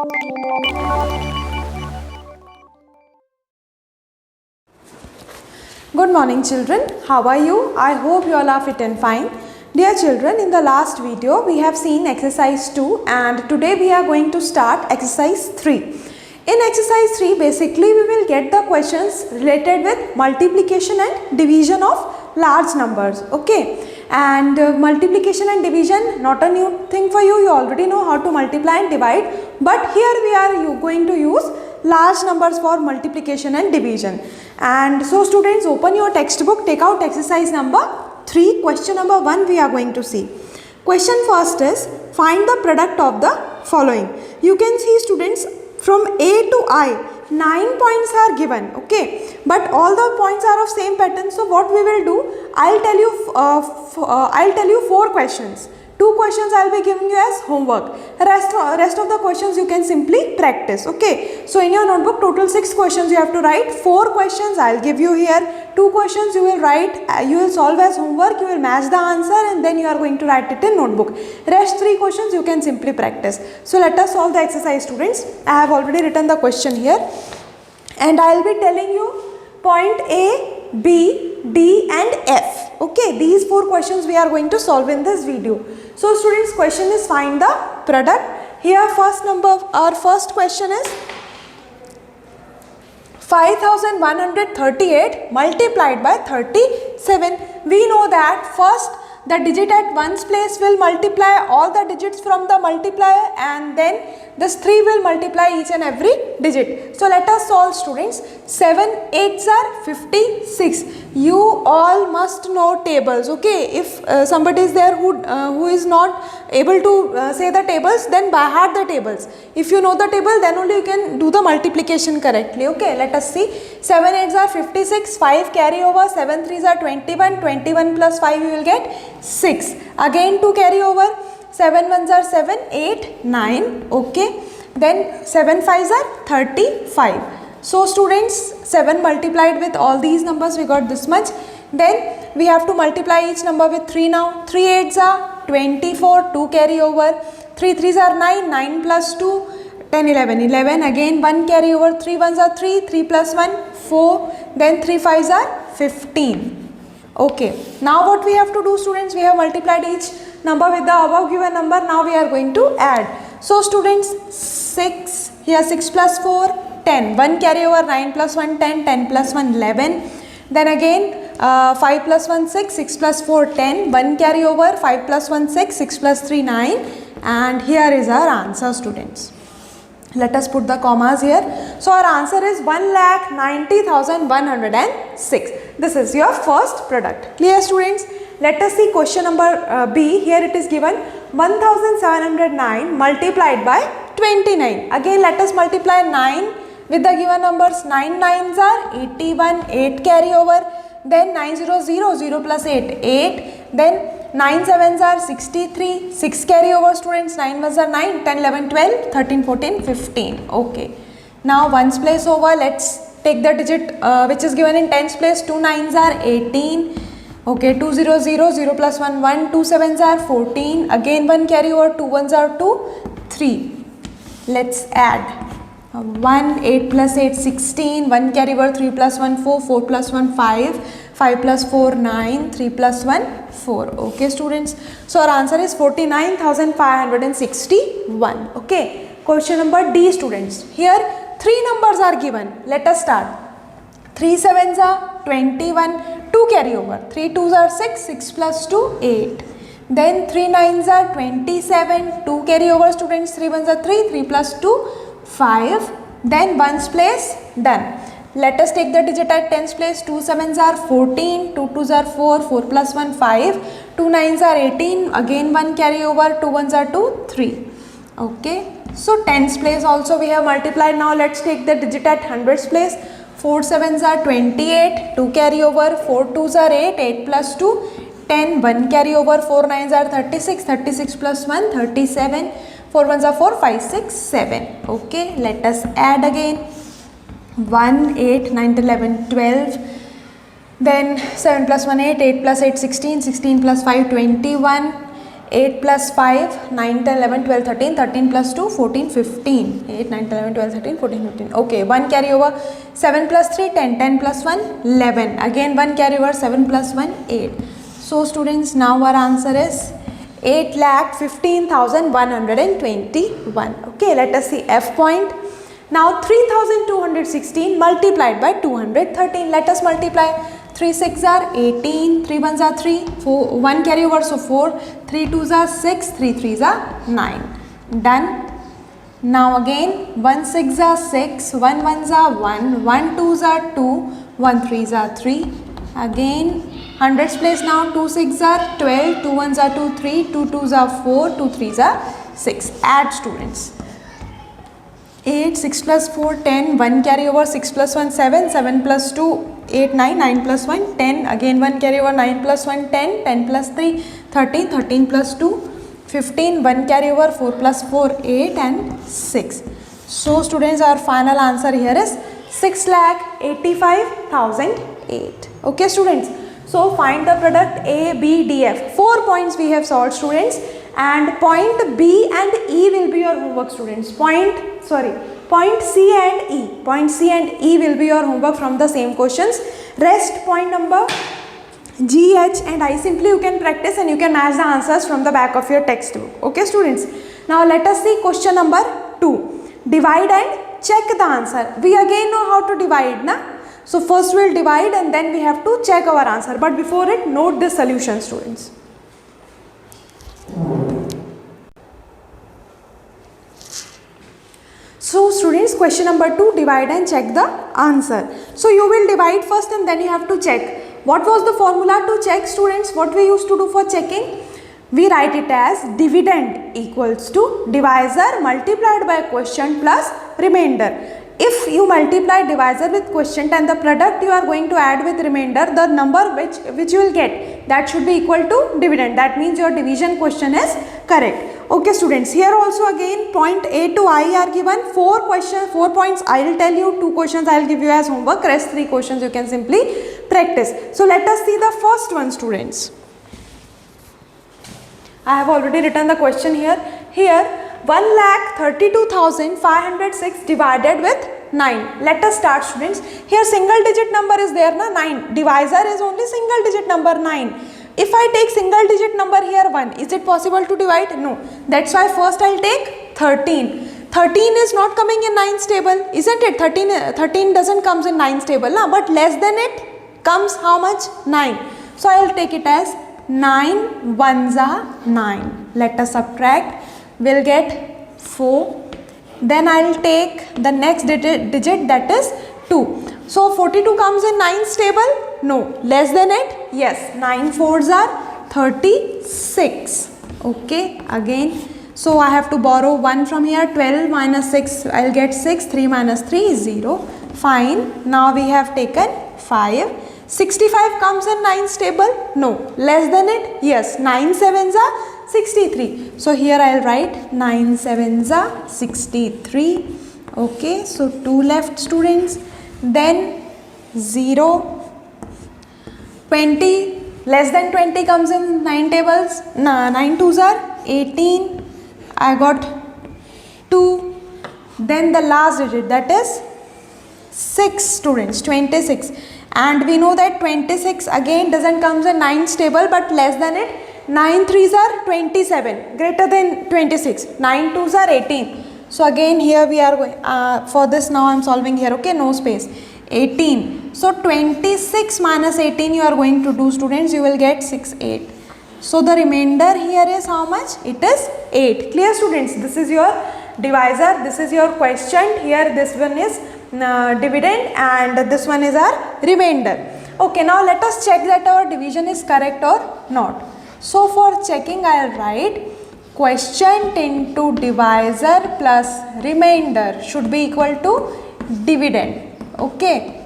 Good morning children, how are you? I hope you all are fit and fine. Dear children, in the last video we have seen exercise 2 and today we are going to start exercise 3. In exercise 3 basically we will get the questions related with multiplication and division of large numbers, okay? And multiplication and division not a new thing for you already know how to multiply and divide, but here we are going to use large numbers for multiplication and division. And so students, open your textbook, take out exercise number 3, question number 1 we are going to see. Question first is, find the product of the following. You can see students, from A to I 9 points are given, okay, but all the points are of same pattern. So what we will do, I'll tell you 4 questions. 2 questions I will be giving you as homework. Rest of the questions you can simply practice, okay. So in your notebook total 6 questions you have to write. 4 questions I will give you here. 2 questions you will write, you will solve as homework, you will match the answer and then you are going to write it in notebook. Rest 3 questions you can simply practice. So let us solve the exercise students. I have already written the question here and I will be telling you point A, B, D and F. Okay, these 4 questions we are going to solve in this video. So students, question is find the product. Here our first question is 5138 multiplied by 37. We know that first the digit at ones place will multiply all the digits from the multiplier and then this 3 will multiply each and every digit. So let us solve students. 7 8s are 56. You all must know tables, okay. If somebody is there who is not able to say the tables, then by heart the tables. If you know the table, then only you can do the multiplication correctly, okay. Let us see. 7 8s are 56, 5 carry over, 7 3s are 21, 21 plus 5 you will get 6. Again 2 carry over, 7 1s are 7, 8, 9, okay. Then 7 5s are 35. So students, 7 multiplied with all these numbers we got this much. Then we have to multiply each number with 3 now. 3 8s are 24, 2 carry over, 3 3s are 9, 9 plus 2, 10 11, 11, again 1 carry over, 3 1s are 3, 3 plus 1, 4, then 3 5s are 15. Okay, now what we have to do students, we have multiplied each number with the above given number, now we are going to add. So students, 6, here 6 plus 4, 10, 1 carry over, 9 plus 1, 10, 10 plus 1, 11, then again 5 plus 1, 6, 6 plus 4, 10, 1 carry over, 5 plus 1, 6, 6 plus 3, 9 and here is our answer students. Let us put the commas here. So our answer is 1,90,106. This is your first product. Clear students? Let us see question number B. Here it is given 1,709 multiplied by 29. Again let us multiply 9 with the given numbers. 9 9s are 81, 8 carry over, then 9 0 0, 0 plus 8, 8, then 9 7s are 63, 6 carry over students, 9 1s are 9, 10 11 12, 13 14, 15. Okay. Now ones place over, let's take the digit which is given in tens place. 2 9s are 18. Okay, 2 0 0, 0 plus 1 1, 2 7s are 14, again 1 carry over, 2 1s are 2, 3. Let's add. 1, 8 plus 8, 16, 1 carry over, 3 plus 1, 4, 4 plus 1, 5, 5 plus 4, 9, 3 plus 1, 4. Okay students. So our answer is 49,561. Okay. Question number D students. Here 3 numbers are given. Let us start. 3 7s are 21, 2 carry over, 3 2s are 6, 6 plus 2, 8. Then 3 9s are 27, 2 carry over students, 3 1s are 3, 3 plus 2, 5, then ones place, done. Let us take the digit at tens place. 2 7s are 14, 2 2s are 4, 4 plus 1 5, 2 9s are 18, again 1 carry over, 2 1s are 2, 3. Okay, so tens place also we have multiplied. Now let's take the digit at hundreds place. 4 7s are 28, 2 carry over, 4 2s are 8, 8 plus 2, 10, 1 carry over, 4 9s are 36, 36 plus 1, 37, 4 1s are 4, 5 6 7. Okay, let us add again. 1 8 9 11 12, then 7 plus 1 8, 8 plus 8 16, 16 plus 5 21, 8 plus 5, 9, 10, 11, 12, 13, 13 plus 2, 14, 15, 8, 9, 10, 11, 12, 13, 14, 15, okay, 1 carry over, 7 plus 3, 10, 10 plus 1, 11, again 1 carry over, 7 plus 1, 8. So students, now our answer is 8,15,121. Okay, let us see F point. Now 3,216 multiplied by 213. Let us multiply. 3 6 are 18, 3 1s are 3, 4, 1 carry over, so 4, 3 2s are 6, 3 3s are 9. Done. Now again 1 6 are 6, 1 1s are 1, 1 2s are 2, 1 3s are 3. Again hundreds place now, 2 6 are 12, 2 1s are 2 3, 2 2s are 4, 2 3s are 6. Add students. 8, 6 plus 4, 10, 1 carry over, 6 plus 1, 7, 7 plus 2, 8, 9, 9 plus 1, 10, again 1 carry over, 9 plus 1, 10, 10 plus 3, 13, 13 plus 2, 15, 1 carry over, 4 plus 4, 8 and 6. So students, our final answer here is 6,85,008. Okay students, so find the product A, B, D, F. 4 points we have solved students, and point B and E will be your homework students. Point C and E. Point C and E will be your homework from the same questions. Rest point number G, H and I simply you can practice and you can match the answers from the back of your textbook. Okay students. Now let us see question number 2. Divide and check the answer. We again know how to divide, na? So first we will divide and then we have to check our answer. But before it, note the solution students. So students, question number 2, divide and check the answer. So you will divide first and then you have to check. What was the formula to check students? What we used to do for checking? We write it as dividend equals to divisor multiplied by quotient plus remainder. If you multiply divisor with quotient and the product you are going to add with remainder, the number which you will get, that should be equal to dividend. That means your division question is correct. Okay students, here also again point A to I are given. 4 points I will tell you, 2 questions I will give you as homework, rest 3 questions you can simply practice. So let us see the first one students. I have already written the question here. Here 1,32,506 divided with 9. Let us start students. Here single digit number is there, na, 9. Divisor is only single digit number 9. If I take single digit number here 1, is it possible to divide? No. That's why first I will take 13. 13 is not coming in 9's table, isn't it? 13 doesn't comes in 9's table, na? But less than it comes how much? 9. So I will take it as 9 1s are 9. Let us subtract. We'll get 4. Then I will take the next digit that is 2. So 42 comes in 9's table? No. Less than it? Yes. 9 4s are 36. Okay. Again. So I have to borrow 1 from here. 12 minus 6. I will get 6. 3 minus 3 is 0. Fine. Now we have taken 5. 65 comes in 9's table? No. Less than it? Yes. 9 7s are 63. So here I will write 9 7s are 63. Okay. So 2 left students. Then 0. 20. Less than 20 comes in 9 tables. 9 2s are 18. I got 2. Then the last digit, that is 6 students, 26. And we know that 26 again doesn't comes in 9's table, but less than it. 9 3s are 27, greater than 26. 9 2s are 18. So again here we are going, for this now I am solving here, okay, no space. 18. So 26 minus 18 you are going to do students, you will get 6 8. So the remainder here is how much? It is 8. Clear students? This is your divisor, this is your quotient. Here this one is dividend and this one is our remainder. Okay, now let us check that our division is correct or not. So for checking I will write quotient into divisor plus remainder should be equal to dividend. Okay.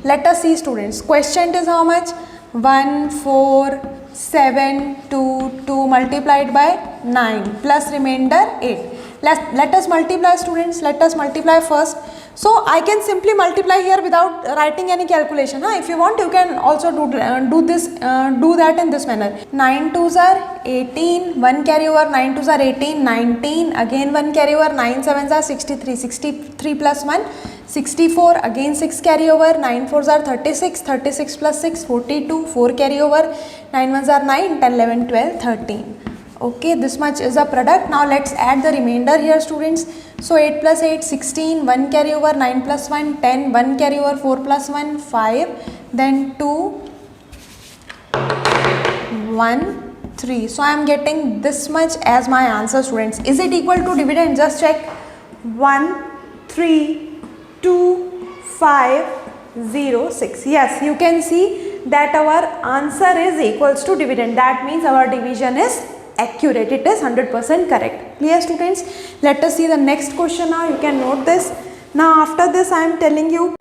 Let us see students. Quotient is how much? 1 4 7 2 2 multiplied by 9 plus remainder 8. Let us multiply, students. Let us multiply first. So I can simply multiply here without writing any calculation. Huh? If you want, you can also do that in this manner. 9 2s are 18, 1 carry over, 9 2s are 18, 19, again 1 carry over, 9 7s are 63, 63 plus 1, 64, again 6 carry over, 9 4s are 36, 36 plus 6, 42, 4 carry over, 9 1s are 9, 10, 11, 12, 13. Okay, this much is a product. Now let's add the remainder here, students. So 8 plus 8, 16, 1 carry over, 9 plus 1, 10, 1 carry over, 4 plus 1, 5, then 2, 1, 3. So I am getting this much as my answer, students. Is it equal to dividend? Just check. 1, 3, 2, 5, 0, 6. Yes, you can see that our answer is equals to dividend. That means our division is accurate. It is 100% correct. Clear, students? Let us see the next question now. You can note this. Now after this I am telling you.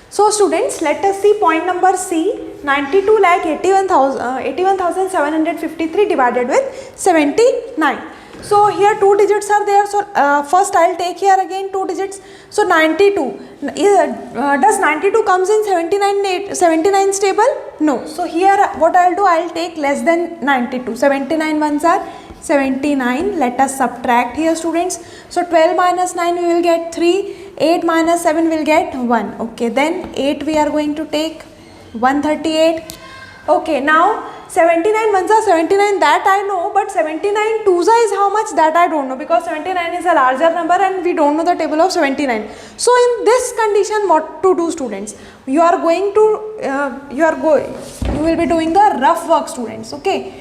So students, let us see point number C. 92,81,753 divided with 79. So here two digits are there. So first I will take here again two digits. So 92. Does 92 comes in 79 stable? No. So here what I will do, I will take less than 92. 79 ones are 79. Let us subtract here, students. So 12 minus 9 we will get 3. 8 minus 7 will get 1. Okay, then 8 we are going to take 138. Okay, now 79 ones are 79, that I know, but 79 twos is how much, that I don't know, because 79 is a larger number and we don't know the table of 79. So in this condition, what to do, students? You are going to you will be doing the rough work, students. Okay,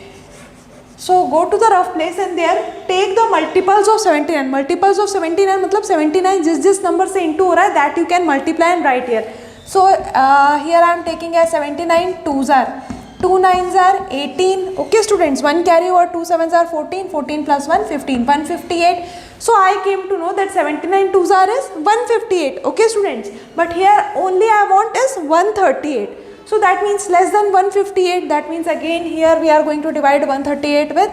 so go to the rough place and there take the multiples of 79. Multiples of 79 मतलब 79 जिस number से into हो रहा है, that you can multiply and write here. So here I am taking as 79 twos are 2 9s are 18. Okay, students, 1 carry over, 2 7s are 14, 14 plus 1 15, 158. So I came to know that 79 twos are is 158. Okay, students, but here only I want is 138. So that means less than 158. That means again here we are going to divide 138 with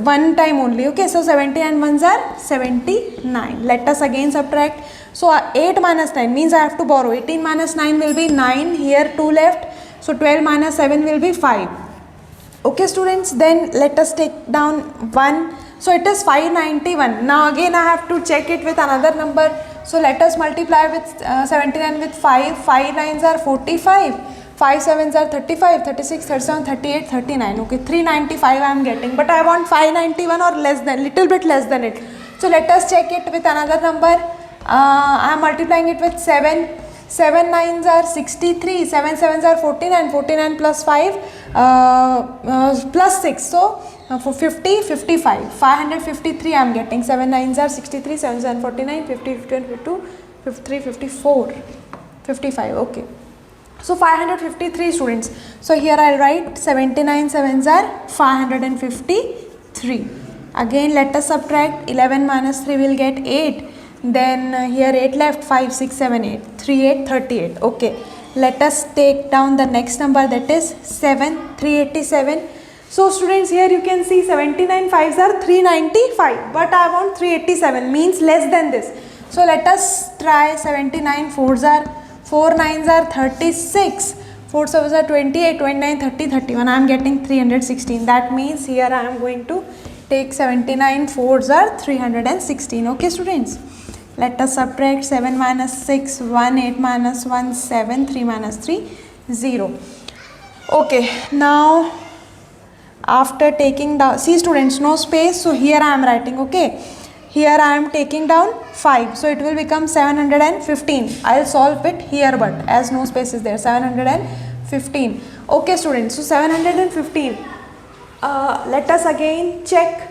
one time only. Okay, so 70 and 1s are 79. Let us again subtract. So 8 minus 9 means I have to borrow. 18 minus 9 will be 9. Here 2 left. So 12 minus 7 will be 5. Okay, students, then let us take down 1. So it is 591. Now again I have to check it with another number. So let us multiply with 79 with 5. 5 9s are 45. 5 7s are 35, 36, 37, 38, 39. Okay, 395 I am getting, but I want 591 or less than, little bit less than it. So let us check it with another number. I am multiplying it with 7. 7 9s are 63, 7 7s are 49, 49 plus 5 plus 6. So for 50, 55, 553 I am getting. 7 9s are 63, 7 7 49, 50, 51, 52, 53, 54, 55. Okay. So 553, students. So here I will write 79 7s are 553. Again let us subtract. 11 minus 3 will get 8. Then here 8 left, 5 6 7 8, 3 8 38. Okay, let us take down the next number, that is 7, 387. So students, here you can see 79 5s are 395, but I want 387, means less than this. So let us try 79 4s are 4 9s are 36, 4 7s are 28, 29, 30, 31. I am getting 316. That means here I am going to take 79 4s are 316. Okay, students. Let us subtract. 7 minus 6, 1, 8 minus 1, 7, 3 minus 3, 0. Okay, now after taking down, see students, no space, so here I am writing. Okay, here I am taking down 5, so it will become 715. I will solve it here, but as no space is there, 715. Okay, students, so 715. Let us again check.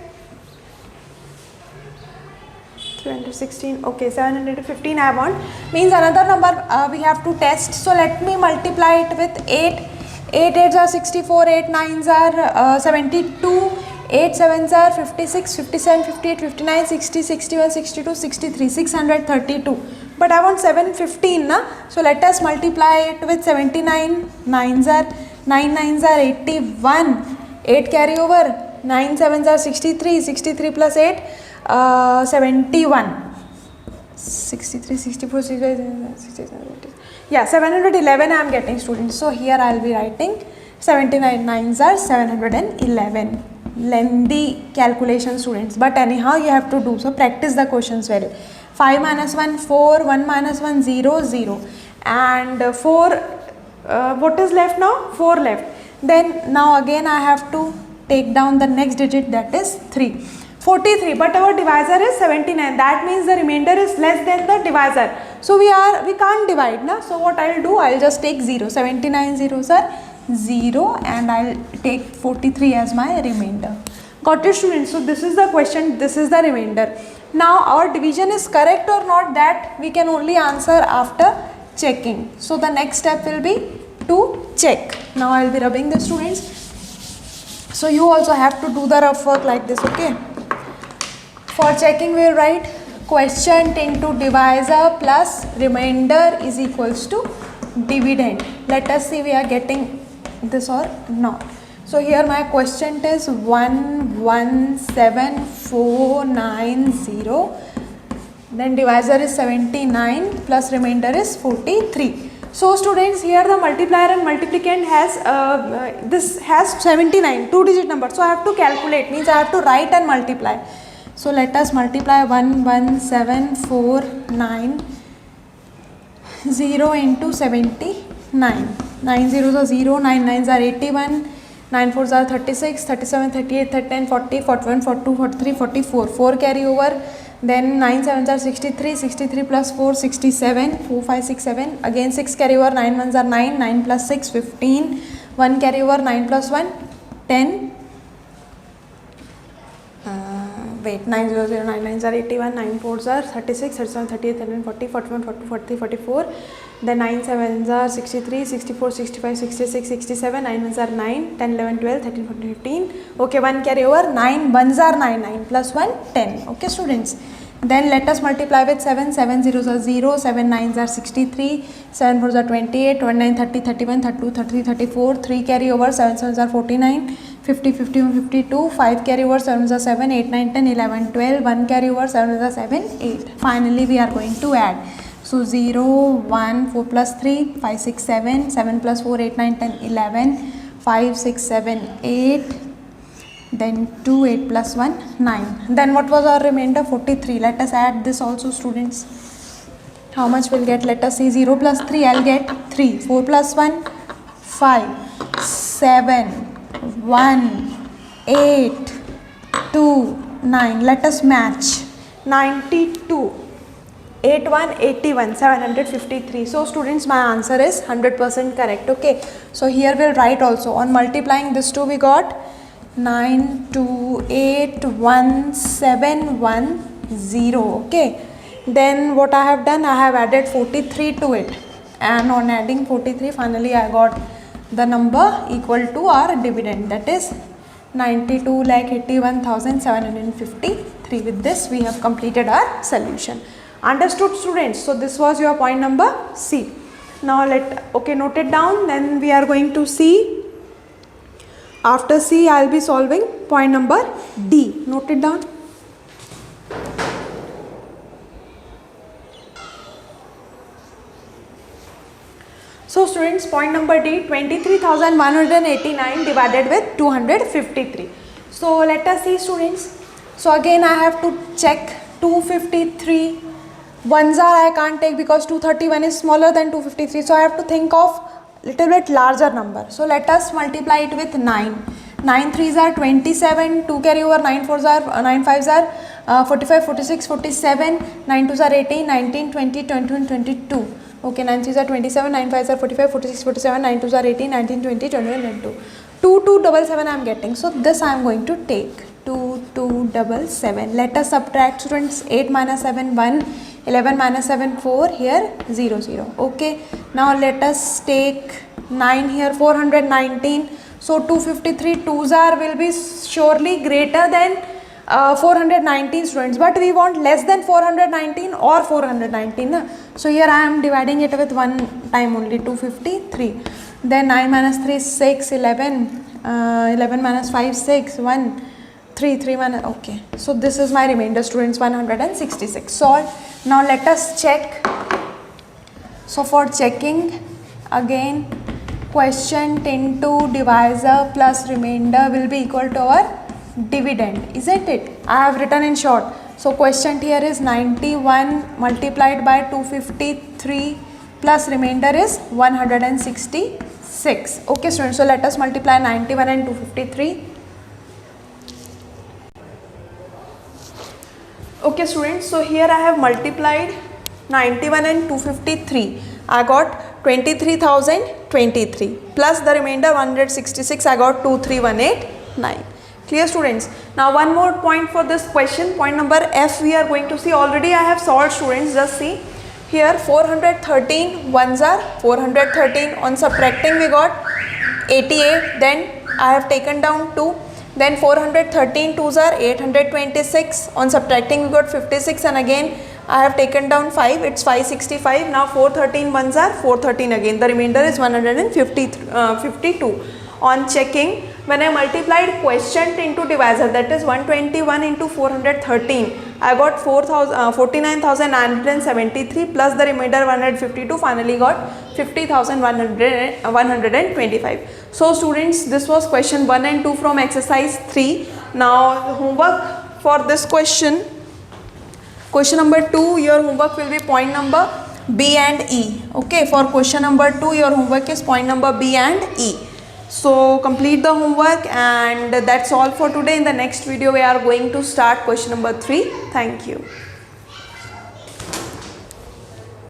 316. Okay, 715 I want, means another number we have to test. So let me multiply it with 8. 8 8s are 64, 8 9s are 72, 8 7s are 56, 57, 58, 59, 60, 61, 62, 63, 632. But I want 715 na. So let us multiply it with 79. 9 9s are 81. 8 carry over. 9 7s are 63. 63 plus 8. 71, 63, 64, 65, 67, yeah, 711 I am getting, students. So here I will be writing 79 nines are 711. Lengthy calculation, students, but anyhow you have to do, so practice the questions well. 5 minus 1 4, 1 minus 1 0 0, and 4, what is left now? 4 left. Then now again I have to take down the next digit, that is 3. 43, but our divisor is 79, that means the remainder is less than the divisor, so we can't divide na. So what I will do, I will just take 0. 79 zeros are 0, and I will take 43 as my remainder. Got it, students? So this is the question, this is the remainder. Now our division is correct or not, that we can only answer after checking. So the next step will be to check. Now I will be rubbing the, students. So you also have to do the rough work like this, okay? For checking we will write quotient into divisor plus remainder is equals to dividend. Let us see we are getting this or not. So here my quotient is 117,490, then divisor is 79 plus remainder is 43. So students, here the multiplier and multiplicand has this has 79, 2-digit number, so I have to calculate, means I have to write and multiply. So let us multiply 117,490 into 79. 9 zeros are 0, 9 nines are 81, 9 fours are 36, 37, 38, 39, 40, 41, 42, 43, 44. 4 carry over. Then 9 sevens are 63, 63 plus 4, 67, 4, 5, 6, 7. Again 6 carry over, 9 ones are 9, 9 plus 6, 15. 1 carry over, 9 plus 1, 10. Wait, 9 0 0, 9 nines are 81, 9 fours are 36, 37, 38, 39, 40, 41, 42, 43, 44. Then 9 sevens are 63, 64, 65, 66, 67, 9 ones are 9, 10, 11, 12, 13, 14, 15. Okay, 1 carry over, 9 ones are 9, 9 plus 1, 10. Okay, students. Then let us multiply with 7, 7 zeros are 0, 7 nines are 63, 7 fours are 28, 29, 30, 31, 32, 33, 34, 3 carry over, 7 sevens are 49, 50, 51, 52, 5 carry over, 7 are 7, 8, 9, 10, 11, 12, 1 carry over, 7 are 7, 8. Finally, we are going to add. So 0, 1, 4 plus 3, 5, 6, 7, 7 plus 4, 8, 9, 10, 11, 5, 6, 7, 8, then 2, 8 plus 1, 9. Then what was our remainder? 43. Let us add this also, students. How much we'll get? Let us see. 0 plus 3, I'll get 3. 4 plus 1, 5, 7, 1, 8, 2, 9. Let us match. 92. 8181, 753. So students, my answer is 100% correct. Okay, so here we'll write also, on multiplying this two we got 92817110. Okay, then what I have done, I have added 43 to it, and on adding 43 finally I got the number equal to our dividend, that is 92,81,753. With this we have completed our solution. Understood, students? So this was your point number C. Now note it down. Then we are going to see, after C I will be solving point number D. Note it down. So students, point number D, 23,189 divided with 253. So let us see, students. So again I have to check 253. Ones are I can't take because 231 is smaller than 253. So I have to think of little bit larger number. So let us multiply it with 9. 9 threes are 27, 2 carry over, 9 fours are 9 fives are 45, 46, 47, 9 twos are 18, 19, 20, 21, 22. Okay, 9 threes are 27, 9 fives are 45, 46, 47, 9 twos are 18, 19, 20, 21, 22. 2277 I am getting. So this I am going to take. 2277. Let us subtract, students. 8 minus 7 1, 11 minus 7 4, here 0 0. Okay, now let us take 9 here, 419. So 253 twos are will be surely greater than 419, students, but we want less than 419 or 419 na? So here I am dividing it with one time only, 253. Then 9 minus 3 6, 11, 11 minus 5 6, 1, 3 1 okay, so this is my remainder students, 166 solved. Now let us check. So for checking again, quotient into divisor plus remainder will be equal to our dividend, isn't it? I have written in short. So quotient here is 91 multiplied by 253 plus remainder is 166. Okay students, so let us multiply 91 and 253. Okay students, so here I have multiplied 91 and 253. I got 23,023 plus the remainder 166. I got 23189. Clear students? Now one more point for this question, point number F we are going to see. Already I have solved students, just see. Here 413 ones are 413, on subtracting we got 88, then I have taken down 2, then 413 twos are 826, on subtracting we got 56, and again I have taken down 5, it's 565. Now 413 ones are 413 again, the remainder is 152. On checking, when I multiplied quotient into divisor, that is 121 into 413, I got 49,973 plus the remainder 152, finally got 50,125. So students, this was question 1 and 2 from exercise 3. Now homework for this question, question number 2, your homework will be point number B and E. Okay, for question number 2, your homework is point number B and E. So complete the homework, and that's all for today. In the next video we are going to start question number 3. Thank you.